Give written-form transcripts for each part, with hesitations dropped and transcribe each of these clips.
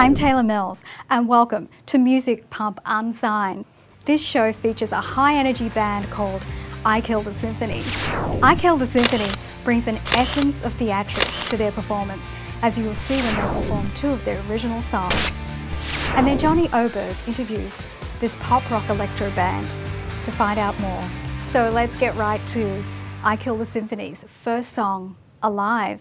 I'm Taylor Mills, and welcome to Music Pump Unsigned. This show features a high-energy band called I Killed the Symphony. I Killed the Symphony brings an essence of theatrics to their performance, as you will see when they perform two of their original songs. And then Johnny Oberg interviews this pop rock electro band to find out more. So let's get right to I Killed the Symphony's first song, Alive.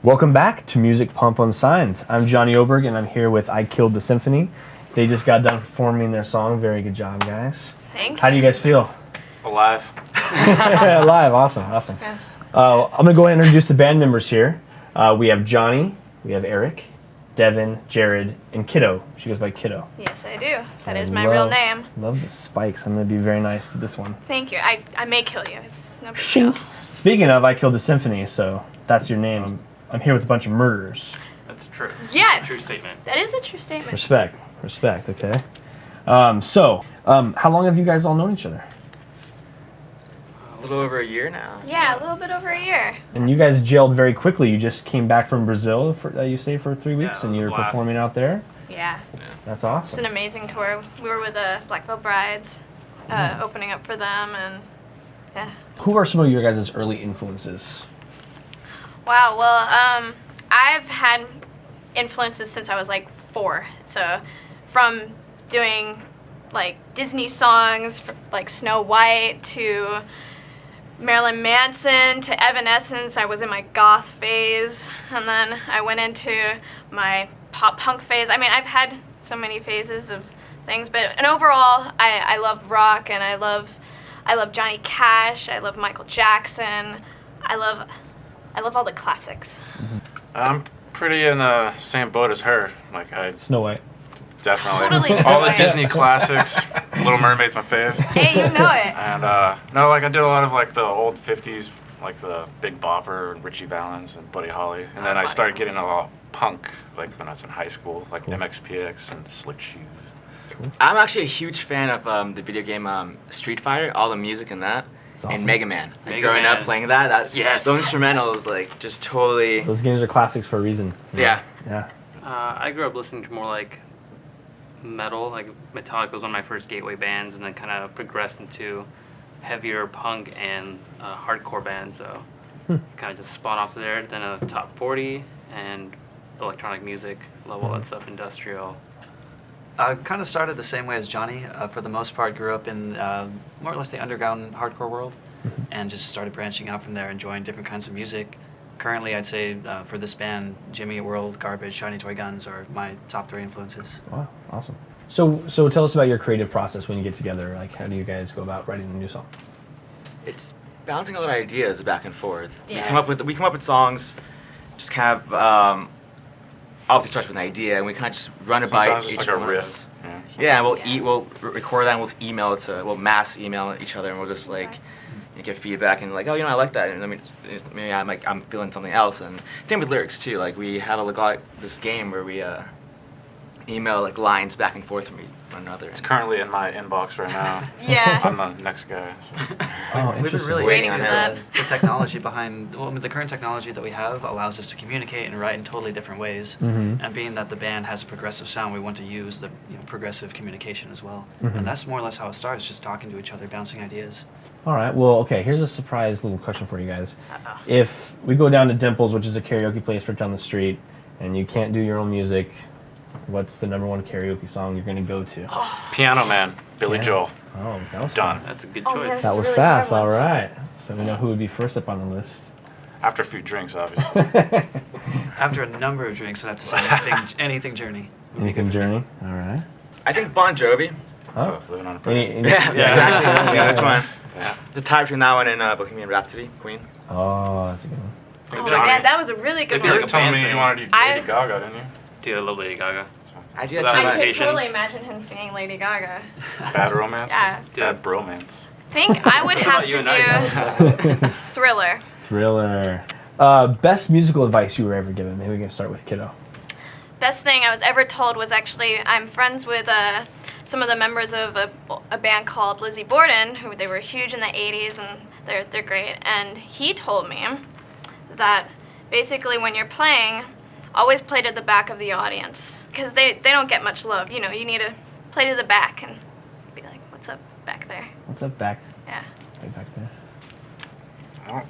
Welcome back to Music Pump Unsigned. I'm Johnny Oberg, and I'm here with I Killed the Symphony. They just got done performing their song. Very good job, guys. Thanks. How do you guys feel? Alive. Alive, awesome. Yeah. I'm going to go ahead and introduce the band members here. We have Johnny, we have Eric, Devin, Jared, and Kiddo. She goes by Kiddo. Yes, I do. That is my real name. Love the spikes. I'm going to be very nice to this one. Thank you. I may kill you. It's no big deal. Speaking of, I Killed the Symphony, so that's your name. I'm here with a bunch of murderers. That's true. Yes. True statement. That is a true statement. Respect, okay. How long have you guys all known each other? A little over a year now. Yeah, a little bit over a year. And you guys gelled very quickly. You just came back from Brazil, you stayed for 3 weeks, Yeah, and it you was were a blast. performing out there. Yeah. That's It's awesome. an amazing tour. We were with the Black Veil Brides, opening up for them, and yeah. Who are some of your guys' early influences? Wow. Well, I've had influences since I was like 4. So, from doing like Disney songs, like Snow White, to Marilyn Manson, to Evanescence. I was in my goth phase, and then I went into my pop punk phase. I mean, I've had so many phases of things, and overall, I love rock, and I love Johnny Cash. I love Michael Jackson. I love all the classics. I'm pretty in the same boat as her. Like I Snow White. definitely Totally Snow all the White. Disney classics. Little Mermaid's my fave. Hey, you know it. And no, like I did a lot of like the old '50s, like the Big Bopper and Richie Valens and Buddy Holly. And then I started getting a lot of punk, like when I was in high school, like MXPX and Slick Shoes. I'm actually a huge fan of the video game Street Fighter, all the music in that, awesome. and Mega Man. Like, Mega growing up Man. playing that, Yes. those instrumentals, like, just totally. Those games are classics for a reason. Yeah. Yeah. I grew up listening to more like metal, like Metallica was one of my first gateway bands, and then kind of progressed into heavier punk and hardcore bands. So kind of just spawned off there. Then a top 40 and electronic music, love all that stuff, industrial. I kind of started the same way as Johnny. For the most part, grew up in more or less the underground hardcore world, and just started branching out from there, enjoying different kinds of music. Currently, I'd say for this band, Jimmy Eat World, Garbage, Shiny Toy Guns are my top 3 influences. Wow, awesome. So tell us about your creative process when you get together. Like, how do you guys go about writing a new song? It's bouncing a lot of ideas back and forth. Yeah. We come up with songs, just kind of obviously starts with an idea, and we kind of just run it by Sometimes each it's like a one of riff. us. Yeah. Yeah, Yeah. we'll record that, and we'll email it to, we'll mass email each other, and we'll just like get feedback and like, oh, I like that, and maybe I'm feeling something else. And same with lyrics too. Like we have this game where we email like lines back and forth from one another. It's currently in my inbox right now. Yeah. I'm the next guy. So. Oh, We've been interesting. really Waiting into for that. the technology behind, well, I mean, the current technology that we have allows us to communicate and write in totally different ways. Mhm. And being that the band has a progressive sound, we want to use the progressive communication as well. Mhm. And that's more or less how it starts, just talking to each other, bouncing ideas. All right. Well, okay. Here's a surprise little question for you guys. Uh-oh. If we go down to Dimples, which is a karaoke place right down the street, and you can't do your own music, what's the #1 karaoke song you're going to go to? Piano Man, Billy Yeah. Joel. Oh, that was Done. fast. That's a good Oh, choice. yes. That was really fast. hard All one. right. So we know who would be first up on the list. After a few drinks, obviously. After a number of drinks, I have to say anything Journey. would be Anything good for me. Journey? All right. I think Bon Jovi. Oh. Living on a Prayer. Yeah, exactly. Yeah, which one? Yeah. The tie between that one and Bohemian Rhapsody, Queen. Oh, that's a good one. I think Oh Johnny- man, that was a really good You Maybe one. were like a telling band me thing. you wanted to do I- Lady Gaga, didn't you? Dude, I love Lady Gaga. I do that Without too I much. could invitation. totally imagine him singing Lady Gaga. Bad Romance? Yeah. Bad Bromance. I think I would What have about you and to do Thriller. Thriller. Best musical advice you were ever given? Maybe we can start with Kiddo. Best thing I was ever told was actually I'm friends with some of the members of a band called Lizzie Borden, who they were huge in the 80s, and they're great. And he told me that basically when you're playing, always play to the back of the audience, because they don't get much love. You know, you need to play to the back and be like, what's up back there? What's up, back? Yeah. Right back there. I don't,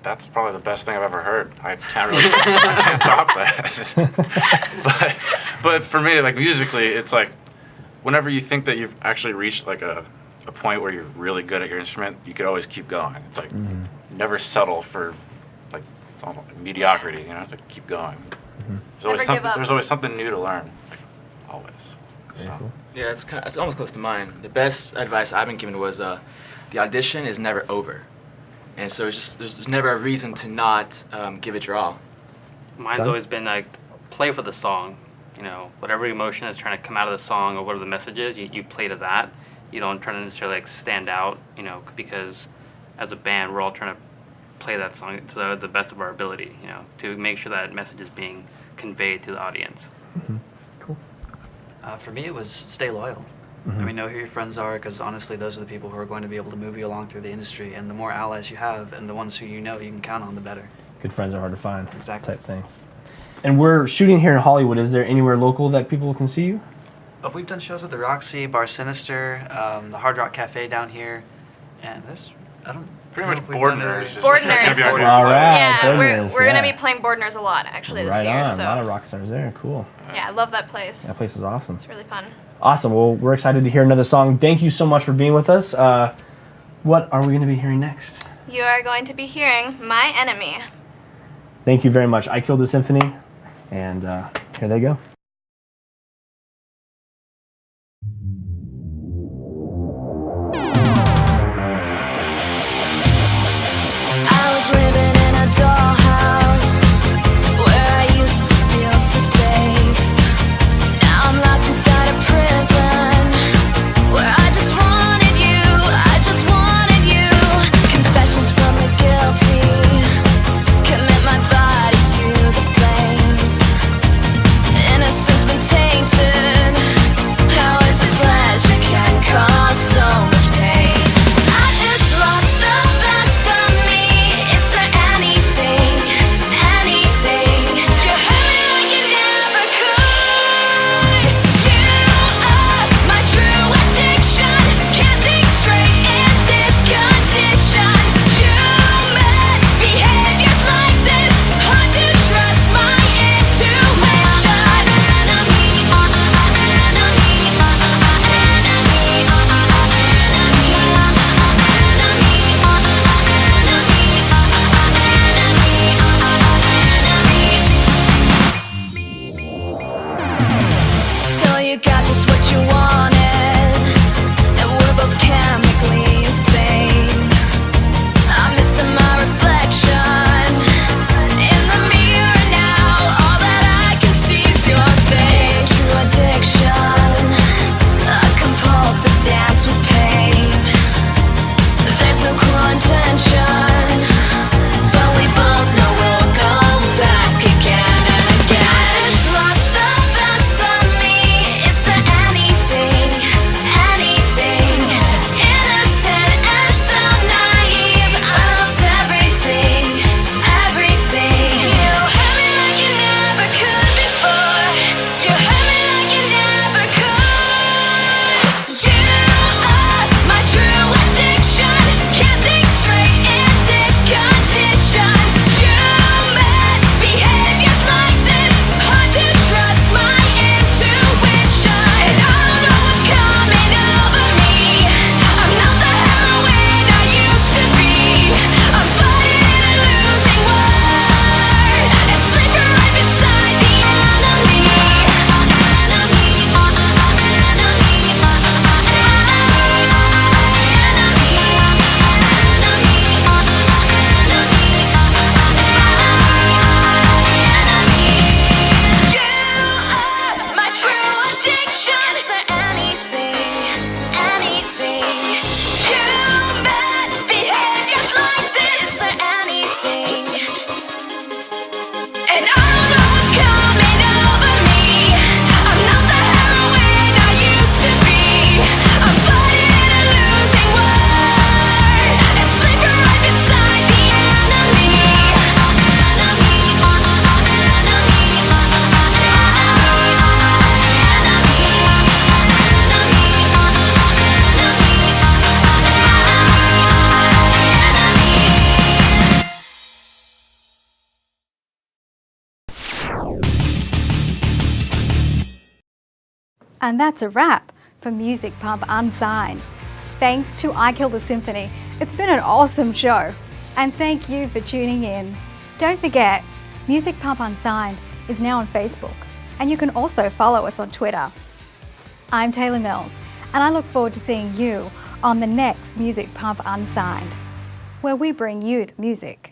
that's probably the best thing I've ever heard. I can't really, I can't top that. but for me, like musically, it's like whenever you think that you've actually reached like a point where you're really good at your instrument, you could always keep going. It's like never settle for like it's almost like mediocrity. You know, it's like keep going. Never give up. There's always something new to learn. Like, always. Very So. cool. Yeah, it's almost close to mine. The best advice I've been given was the audition is never over, and so it's just there's never a reason to not give it your all. Mine's John? always been like play for the song. You know, whatever emotion is trying to come out of the song or whatever the message is, you play to that. You don't try to necessarily like stand out. You know, because as a band we're all trying to play that song to the best of our ability, to make sure that message is being conveyed to the audience. Cool. For me, it was stay loyal. I mean, know who your friends are, because honestly, those are the people who are going to be able to move you along through the industry. And the more allies you have, and the ones who you know you can count on, the better. Good friends are hard to find. Exactly. Type thing. And we're shooting here in Hollywood. Is there anywhere local that people can see you? We've done shows at the Roxy, Bar Sinister, the Hard Rock Cafe down here, and Pretty much Bordner's. Bordner's. All right. Yeah, Bordner's, we're gonna yeah. be playing Bordner's a lot actually this Right year. on. So A lot of rock stars there. Cool. yeah, I love that place. That place is awesome. It's really fun. Awesome. Well, we're excited to hear another song. Thank you so much for being with us. What are we going to be hearing next? You are going to be hearing My Enemy. Thank you very much. I Killed the Symphony. And here they go. I was living in a dollhouse where I used to feel so safe. Now I'm locked inside a prison where I just wanted you, I just wanted you. Confessions from the guilty, commit my body to the flames. Innocence been tainted. How is it pleasure can cause so much pain? I just lost the best of me. Is there anything, anything? You hurt me like you never could. You are my true addiction. Can't think straight in this condition. Human behaviors like this, hard to trust my intuition. So you got just what you wanted, and we're both chemically insane. I'm missing my reflection in the mirror now. All that I can see is your face. True addiction, a compulsive dance with pain. There's no cruel intention, but we both know we'll go back again and again. I just lost the best of me. Is there anything, anything? Innocent and so naive. I lost everything, everything. You hurt me like you never could before. You hurt me like you never could. You are my true addiction. Can't think straight in this condition. Human behaviors like this, hard to trust my intuition. And I don't know what's coming over me. I'm not the heroine I used to be. I'm fighting a losing war, and sleeping right beside the enemy. You are my true addiction. Is there anything, anything? Human behaviors like this. Is there anything? And I don't know what's coming over me. I'm not the heroine I used to be. I'm fighting a losing war, and sleeping right beside the enemy. And that's a wrap for Music Pump Unsigned. Thanks to I Killed the Symphony. It's been an awesome show. And thank you for tuning in. Don't forget, Music Pump Unsigned is now on Facebook, and you can also follow us on Twitter. I'm Taylor Mills, and I look forward to seeing you on the next Music Pump Unsigned, where we bring you the music.